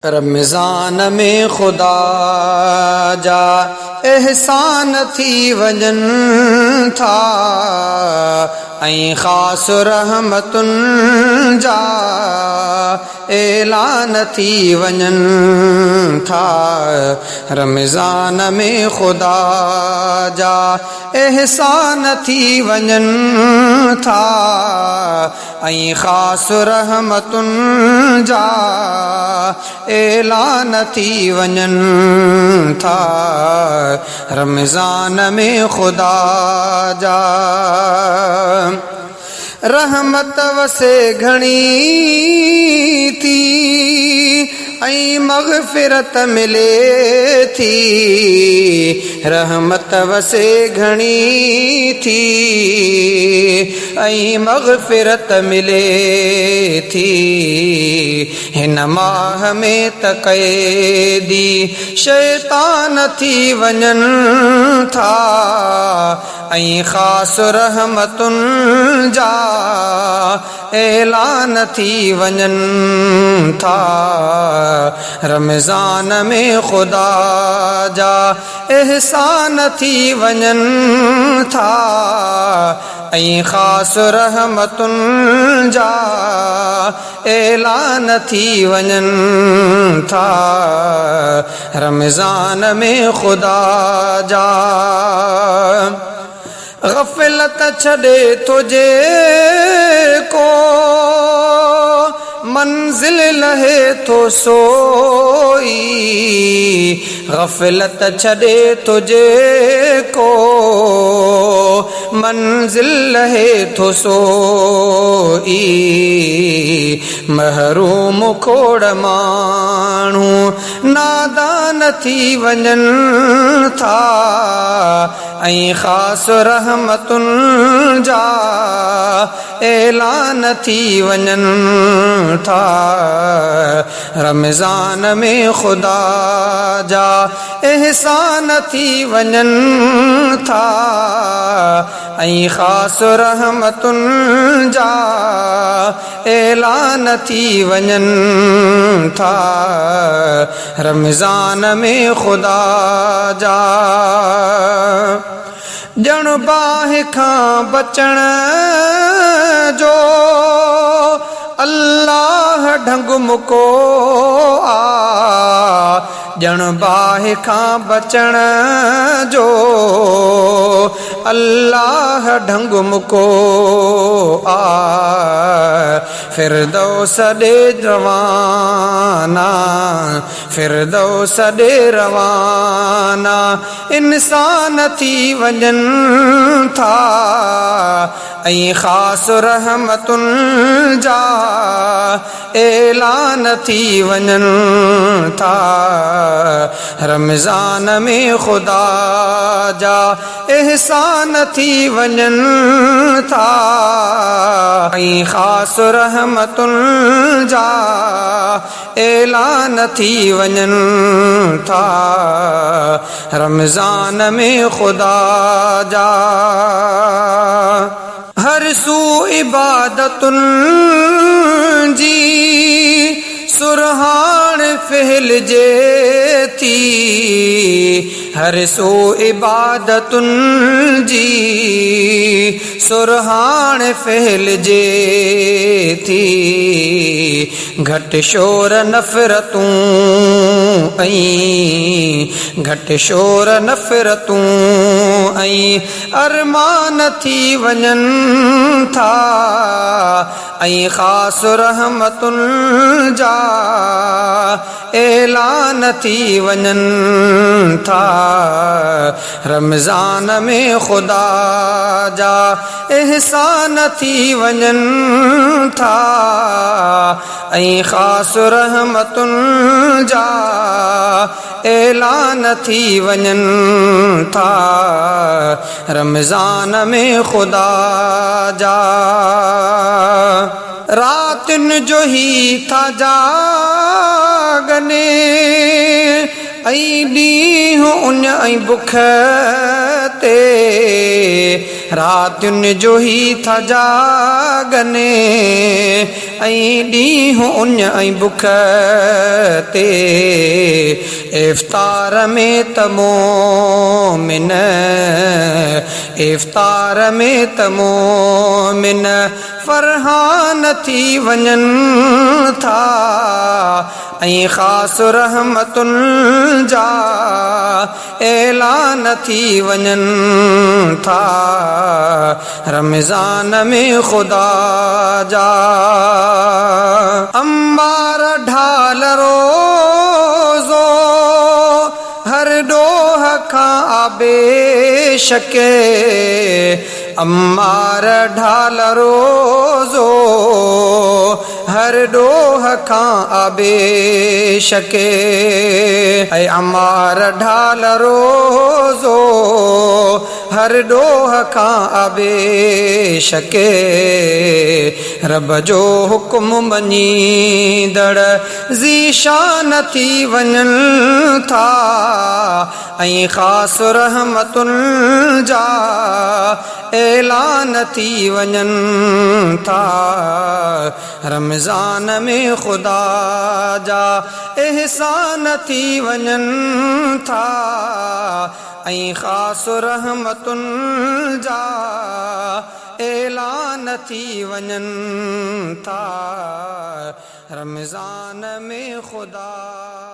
रमज़ान में खुदा जा एहसान थी वजन था ऐं ख़ास रहमतुन जा ऐलान थी वजन था। रमज़ान में खुदा जा एहसान थी वजन था ऐं ख़ास रहमतुन जा ऐलान थी वजन था। रमज़ान में खुदा जा रहमत वसे घणी थी ऐं मग़फ़िरत मिले थी। रहमत वसे घणी थी ऐं मग़फ़िरत मिले थी। हिन माह में त क़ैदी शैतान थी वञन था ऐं ख़ास रहमतुन जा ऐलान थी वञन था। रमज़ान में खुदा जा एहसान थी वञन था ऐं ख़ास रहमतुन जा ऐलान थी वञन था। रमज़ान में खुदा जा ग़फ़लत छॾे थो जेको मंज़िल लहे थो सोई। ग़फ़लत छॾे थो जेको मंज़िल लहे थो सोई। महरूम खोड़ माण्हू नादान थी वञन था ऐं ख़ास रहमतुन जा ऐलान थी वञन था। रमज़ान में खुदा जा एहसान थी वञन था ऐं ख़ास रहमतुन जा ऐलान थी वञन था। रमज़ान में खुदा जा ॼण बाहि खां बचण जो अल्लाह ढंग मुको आ। ॼण बाहि खां बचण जो अल्लाह ढंग मुको आ। फ़िरदौस ॾे रवाना फ़िरदौस ॾे रवाना इंसान थी वञन था ऐं ख़ास रहमतुन जा ऐलान थी वञन था। रमज़ान में खुदा जा एहसान थी वञन था ऐं ख़ास रहमतुन जा ऐलान थी वञन था। रमज़ान में खुदा जा हर सू इबादतुन जी सुरहान फहिलजे थी। हर सू इबादतुन जी सुरहान फहिलजे थी। घटि शोर नफ़रतूं ऐं घटि शोर नफ़रतूं ऐं अरमान थी वञन था ऐं ख़ास रहमतुन जा ऐलान थी वञन था। रमज़ान में खुदा जा एहसान थी वञन था ऐं ख़ास रहमतुन जा ऐलान थी वञन था। रमज़ान में खुदा जा रातिन जो ही था जागने ऐं ॾींहुं उन ऐं बुख ते। रातियुनि जो ही था जागने ऐं ॾींहुं उञ ऐं बुख ते इफ़्तार में त मोमिन इफ़्तार में त मोमिन फरहान थी वञनि था ऐं ख़ासि रहमतुनि जा ऐलान थी वञनि था रमज़ान में ख़ुदा जा अंबार ढाल रोज़ो हर ॾोह खां आबे शके अम्मार ढाल रोज़ो हर ॾोह खां आबे शके ऐं अम्मार ढाल रोज़ो हर ॾोह खां आबे शके रब जो हुकुम मञीदड़ ज़ीशान थी वञनि था ऐं ख़ासि रहमतुनि जा ऐलान थी वञनि था रमज़ान में ख़ुदा जा एहसान थी वञनि था ऐं ख़ासि रहमतुनि जा ऐलान थी वञनि था रमज़ान में ख़ुदा